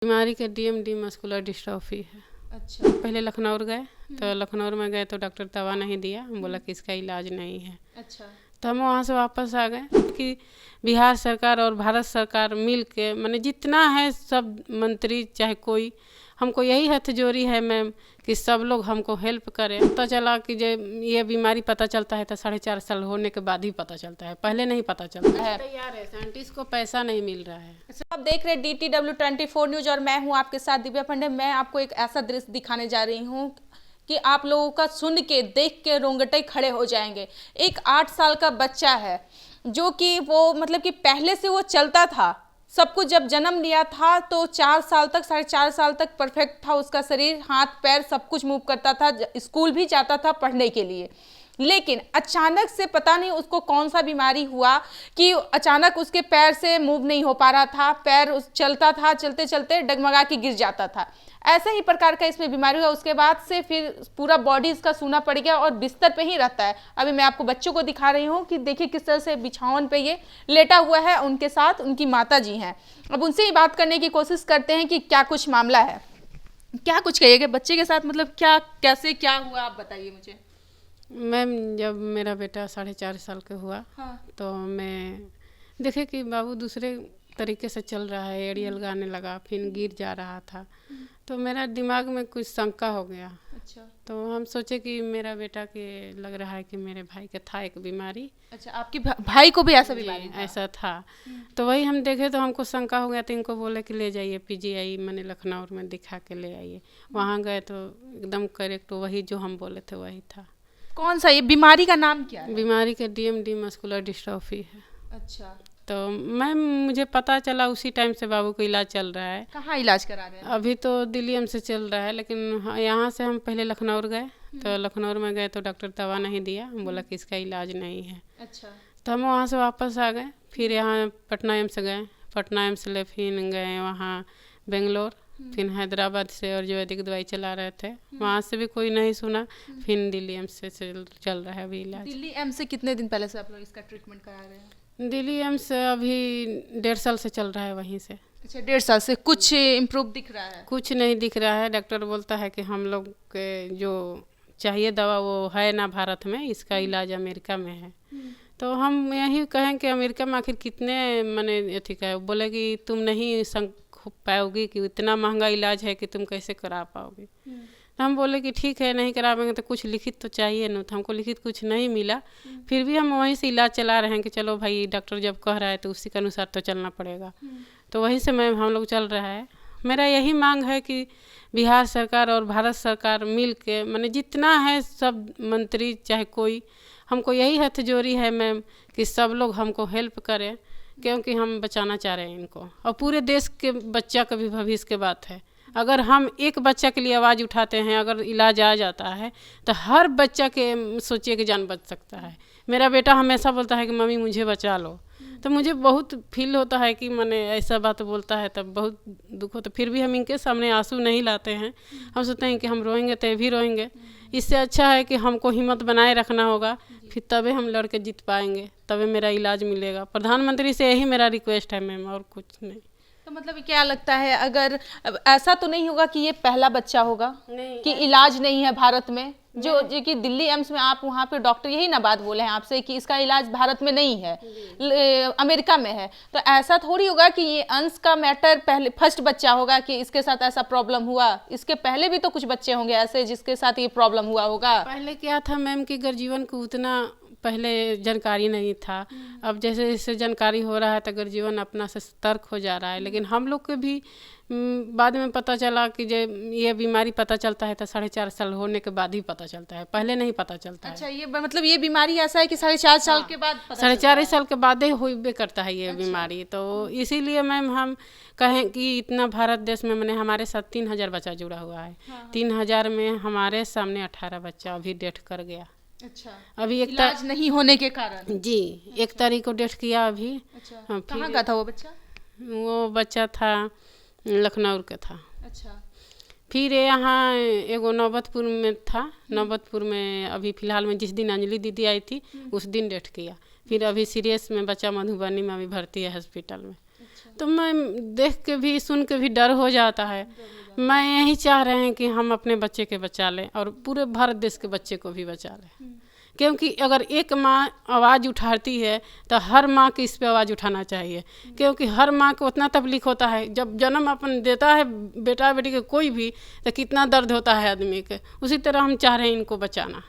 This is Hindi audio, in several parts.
बीमारी के डीएमडी मस्कुलर डिस्ट्रॉफी है। अच्छा। पहले लखनऊ गए तो लखनऊ में गए तो डॉक्टर दवा नहीं दिया, बोला कि इसका इलाज नहीं है। अच्छा। तो हम वहाँ से वापस आ गए कि बिहार सरकार और भारत सरकार मिल के मैंने जितना है सब मंत्री चाहे कोई, हमको यही हथजोड़ी है मैम कि सब लोग हमको हेल्प करें। पता चला कि जो ये बीमारी पता चलता है तो 4.5 साल होने के बाद ही पता चलता है, पहले नहीं पता चलता है। तैयार है, साइंटिस्ट को पैसा नहीं मिल रहा है। अच्छा, आप देख रहे हैं DTW 24 न्यूज और मैं हूं आपके साथ दिव्या पांडे। मैं आपको एक ऐसा दृश्य दिखाने जा रही हूं कि आप लोगों का सुन के देख के रोंगटे खड़े हो जाएंगे। एक 8 साल का बच्चा है जो कि वो मतलब कि पहले से वो चलता था, सब कुछ जब जन्म लिया था तो 4 साल तक 4.5 साल तक परफेक्ट था उसका शरीर, हाथ पैर सब कुछ मूव करता था, स्कूल भी जाता था पढ़ने के लिए। लेकिन अचानक से पता नहीं उसको कौन सा बीमारी हुआ कि अचानक उसके पैर से मूव नहीं हो पा रहा था, पैर चलता था, चलते चलते डगमगा के गिर जाता था। ऐसे ही प्रकार का इसमें बीमारी हुआ। उसके बाद से फिर पूरा बॉडी इसका सूना पड़ गया और बिस्तर पे ही रहता है। अभी मैं आपको बच्चों को दिखा रही हूँ कि देखिए किस तरह से बिछावन पे ये लेटा हुआ है, उनके साथ उनकी माता जी हैं। अब उनसे ही बात करने की कोशिश करते हैं कि क्या कुछ मामला है, क्या कुछ कहिएगा बच्चे के साथ, मतलब क्या कैसे क्या हुआ आप बताइए मुझे। मैम जब मेरा बेटा 4.5 साल का हुआ तो मैं देखे कि बाबू दूसरे तरीके से चल रहा है, एड़ियल गाने लगा, फिर गिर जा रहा था, तो मेरा दिमाग में कुछ शंका हो गया। अच्छा। तो हम सोचे कि मेरा बेटा के लग रहा है कि मेरे भाई के था एक बीमारी। अच्छा, आपके भाई को भी ऐसा बीमारी था? ऐसा था। तो वही हम देखे तो हमको शंका हो गया, तो इनको बोले कि ले जाइए PGI मैंने लखनऊ में दिखा के ले आइए। वहाँ गए तो एकदम करेक्ट वही जो हम बोले थे वही था। कौन सा, ये बीमारी का नाम क्या है? बीमारी के DMD मस्कुलर डिस्ट्रॉफी है। अच्छा। तो मैम मुझे पता चला उसी टाइम से बाबू को इलाज चल रहा है। कहाँ इलाज करा रहे हैं? अभी तो दिल्ली एम्स से चल रहा है, लेकिन यहाँ से हम पहले लखनऊ गए तो लखनऊ में गए तो डॉक्टर दवा नहीं दिया, बोला कि इसका इलाज नहीं है। अच्छा। तो हम वहाँ से वापस आ गए, फिर यहाँ पटना एम्स गए, पटना एम्स ले फिर गए वहाँ बेंगलोर, फिर हैदराबाद से और जो वैदिक दवाई चला रहे थे वहाँ से भी कोई नहीं सुना, फिर दिल्ली एम्स से चल रहा है अभी इलाज। दिल्ली एम्स से कितने दिन पहले से आप लोग इसका ट्रीटमेंट करा रहे हैं? दिल्ली एम्स से अभी 1.5 साल से चल रहा है वहीं से। अच्छा, 1.5 साल से कुछ इम्प्रूव दिख रहा है? कुछ नहीं दिख रहा है। डॉक्टर बोलता है कि हम लोग के जो चाहिए दवा वो है ना भारत में, इसका इलाज अमेरिका में है। तो हम यही कहें कि अमेरिका में आखिर कितने मने अथी का है, बोले कि तुम नहीं पाओगी कि इतना महंगा इलाज है कि तुम कैसे करा पाओगे। तो हम बोले कि ठीक है नहीं करा पाएंगे तो कुछ लिखित तो चाहिए ना, तो हमको लिखित कुछ नहीं मिला। फिर भी हम वहीं से इलाज चला रहे हैं कि चलो भाई डॉक्टर जब कह रहा है तो उसी के अनुसार तो चलना पड़ेगा। तो वहीं से मैम हम लोग चल रहा है। मेरा यही मांग है कि बिहार सरकार और भारत सरकार मिल के मैंने जितना है सब मंत्री चाहे कोई, हमको यही हथजोड़ी है मैम कि सब लोग हमको हेल्प करें, क्योंकि हम बचाना चाह रहे हैं इनको और पूरे देश के बच्चा का भी भविष्य की बात है। अगर हम एक बच्चा के लिए आवाज़ उठाते हैं, अगर इलाज आ जाता है तो हर बच्चा के सोचिए कि जान बच सकता है। मेरा बेटा हमेशा बोलता है कि मम्मी मुझे बचा लो, तो मुझे बहुत फील होता है कि मैंने ऐसा बात बोलता है तब बहुत दुख होता। फिर भी हम इनके सामने आंसू नहीं लाते हैं, हम सोचते हैं कि हम रोएंगे तो भी रोएंगे। इससे अच्छा है कि हमको हिम्मत बनाए रखना होगा, फिर तभी हम लड़ के जीत पाएंगे, तभी मेरा इलाज मिलेगा। प्रधानमंत्री से यही मेरा रिक्वेस्ट है मैम, और कुछ नहीं। तो मतलब क्या लगता है, अगर ऐसा तो नहीं होगा कि ये पहला बच्चा होगा नहीं, कि इलाज नहीं है भारत में, जो कि दिल्ली एम्स में आप वहाँ पे डॉक्टर यही ना बात बोले हैं आपसे कि इसका इलाज भारत में नहीं है, अमेरिका में है। तो ऐसा थोड़ी होगा कि ये अंश का मैटर पहले फर्स्ट बच्चा होगा कि इसके साथ ऐसा प्रॉब्लम हुआ, इसके पहले भी तो कुछ बच्चे होंगे ऐसे जिसके साथ ये प्रॉब्लम हुआ होगा। पहले क्या था मैम कि गर्जीवन को उतना पहले जानकारी नहीं था। अब जैसे जैसे जानकारी हो रहा है तो गर्जीवन अपना से सतर्क हो जा रहा है। लेकिन हम लोग को भी बाद में पता चला कि जो ये बीमारी पता चलता है तो 4.5 साल होने के बाद ही पता चलता है, पहले नहीं पता चलता है। अच्छा, ये मतलब ये बीमारी ऐसा है कि 4.5 साल के बाद 4.5 साल के बाद ही होबे करता है ये बीमारी। तो इसीलिए मैम हम कहें कि इतना भारत देश में मैंने हमारे साथ 3000 बच्चा जुड़ा हुआ है। 3000 में हमारे सामने 18 बच्चा अभी डेथ कर गया। अच्छा, अभी एक इलाज नहीं होने के कारण जी 1 तारीख को डेथ किया अभी। अच्छा, कहाँ का था वो बच्चा? वो बच्चा था लखनऊ का था। अच्छा, फिर यहाँ एगो नौबतपुर में था, नौबतपुर में अभी फिलहाल में जिस दिन अंजलि दीदी आई थी उस दिन डेथ किया। फिर अभी सीरियस में बच्चा मधुबनी में अभी भर्ती है हॉस्पिटल में। तो मैं देख के भी सुन के भी डर हो जाता है। मैं यही चाह रहे हैं कि हम अपने बच्चे के बचा लें और पूरे भारत देश के बच्चे को भी बचा लें, क्योंकि अगर एक माँ आवाज़ उठाती है तो हर माँ की इस पे आवाज़ उठाना चाहिए, क्योंकि हर माँ को उतना तकलीफ होता है जब जन्म अपन देता है बेटा बेटी के कोई भी, तो कितना दर्द होता है आदमी के। उसी तरह हम चाह रहे हैं इनको बचाना,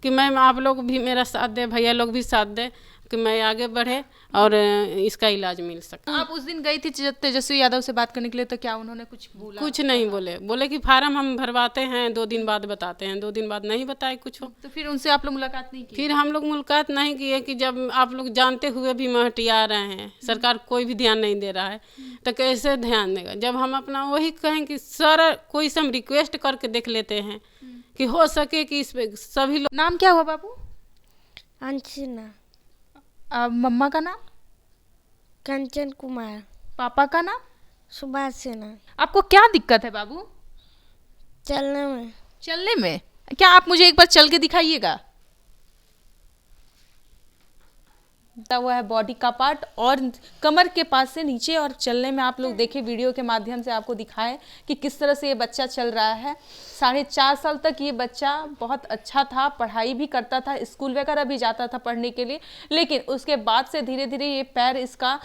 कि मैम आप लोग भी मेरा साथ दे, भैया लोग भी साथ दे, कि मैं आगे बढ़े और इसका इलाज मिल सके। आप उस दिन गई थी तेजस्वी यादव से बात करने के लिए, तो क्या उन्होंने कुछ बोला? कुछ नहीं बोले, बोले कि फार्म हम भरवाते हैं 2 दिन बाद बताते हैं, 2 दिन बाद नहीं बताए कुछ हो। तो फिर उनसे आप लोग मुलाकात नहीं की? फिर हम लोग मुलाकात नहीं किए कि जब आप लोग जानते हुए भी महटिया रहे हैं, सरकार कोई भी ध्यान नहीं दे रहा है, तो कैसे ध्यान देगा। जब हम अपना वही कहें कि सारा कोई से हम रिक्वेस्ट करके देख लेते हैं कि हो सके कि इस पे सभी लोग। नाम क्या हुआ बाबू? अंशिना, मम्मा का नाम? कंचन कुमार, पापा का नाम? सुभाष सिन्हा। आपको क्या दिक्कत है बाबू? चलने में। चलने में? क्या आप मुझे एक बार चल के दिखाइएगा? वो है बॉडी का पार्ट और कमर के पास से नीचे, और चलने में आप लोग देखे वीडियो के माध्यम से आपको दिखाएं कि किस तरह से ये बच्चा चल रहा है। 4.5 साल तक ये बच्चा बहुत अच्छा था, पढ़ाई भी करता था, स्कूल वगैरह भी जाता था पढ़ने के लिए, लेकिन उसके बाद से धीरे धीरे ये पैर इसका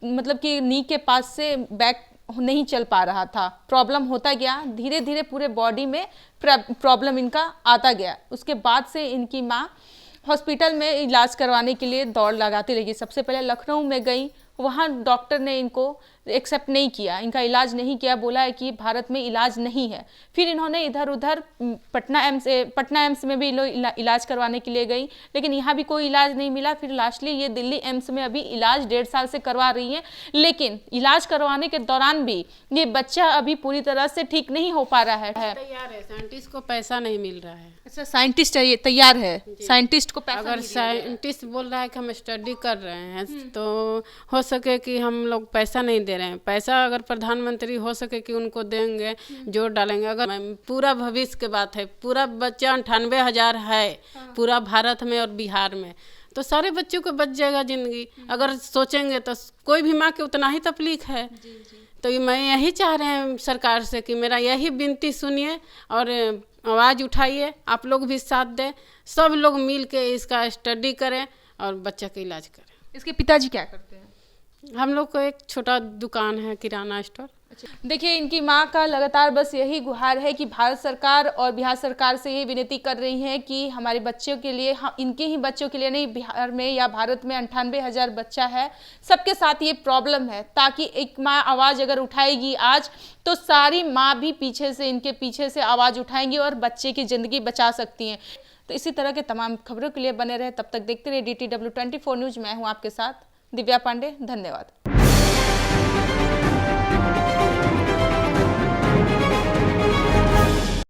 मतलब कि नी के पास से बैक नहीं चल पा रहा था। प्रॉब्लम होता गया, धीरे धीरे पूरे बॉडी में प्रॉब्लम इनका आता गया। उसके बाद से इनकी माँ हॉस्पिटल में इलाज करवाने के लिए दौड़ लगाती रही। सबसे पहले लखनऊ में गई, वहाँ डॉक्टर ने इनको एक्सेप्ट नहीं किया, इनका इलाज नहीं किया, बोला है कि भारत में इलाज नहीं है। फिर इन्होंने इधर उधर पटना एम्स में भी इलाज करवाने के लिए गई, लेकिन यहाँ भी कोई इलाज नहीं मिला। फिर लास्टली ये दिल्ली एम्स में अभी इलाज 1.5 साल से करवा रही हैं, लेकिन इलाज करवाने के दौरान भी ये बच्चा अभी पूरी तरह से ठीक नहीं हो पा रहा है। तैयार है, साइंटिस्ट को पैसा नहीं मिल रहा है। अच्छा, साइंटिस्ट तैयार है, साइंटिस्ट को पैसा अगर साइंटिस्ट बोल रहा है कि हम स्टडी कर रहे हैं, तो हो सके कि हम लोग पैसा नहीं दे रहे हैं। पैसा अगर प्रधानमंत्री हो सके कि उनको देंगे, जोर डालेंगे। अगर पूरा भविष्य की बात है, पूरा बच्चा 98,000 है पूरा भारत में और बिहार में, तो सारे बच्चों को बच जाएगा जिंदगी। अगर सोचेंगे तो कोई भी माँ के उतना ही तकलीफ है। तो मैं यही चाह रहे हैं सरकार से कि मेरा यही विनती सुनिए और आवाज़ उठाइए, आप लोग भी साथ दें, सब लोग मिल के इसका स्टडी करें और बच्चा का इलाज करें। इसके पिताजी क्या करते हैं? हम लोग को एक छोटा दुकान है, किराना स्टोर। देखिए, इनकी माँ का लगातार बस यही गुहार है कि भारत सरकार और बिहार सरकार से ये विनती कर रही है कि हमारे बच्चों के लिए, इनके ही बच्चों के लिए नहीं, बिहार में या भारत में 98,000 बच्चा है, सबके साथ ये प्रॉब्लम है। ताकि एक माँ आवाज़ अगर उठाएगी आज, तो सारी माँ भी पीछे से, इनके पीछे से आवाज़ उठाएंगी और बच्चे की ज़िंदगी बचा सकती हैं। तो इसी तरह के तमाम खबरों के लिए बने रहे, तब तक देखते रहिए DTW 24 न्यूज़। मैं हूँ आपके साथ दिव्या पांडे। धन्यवाद।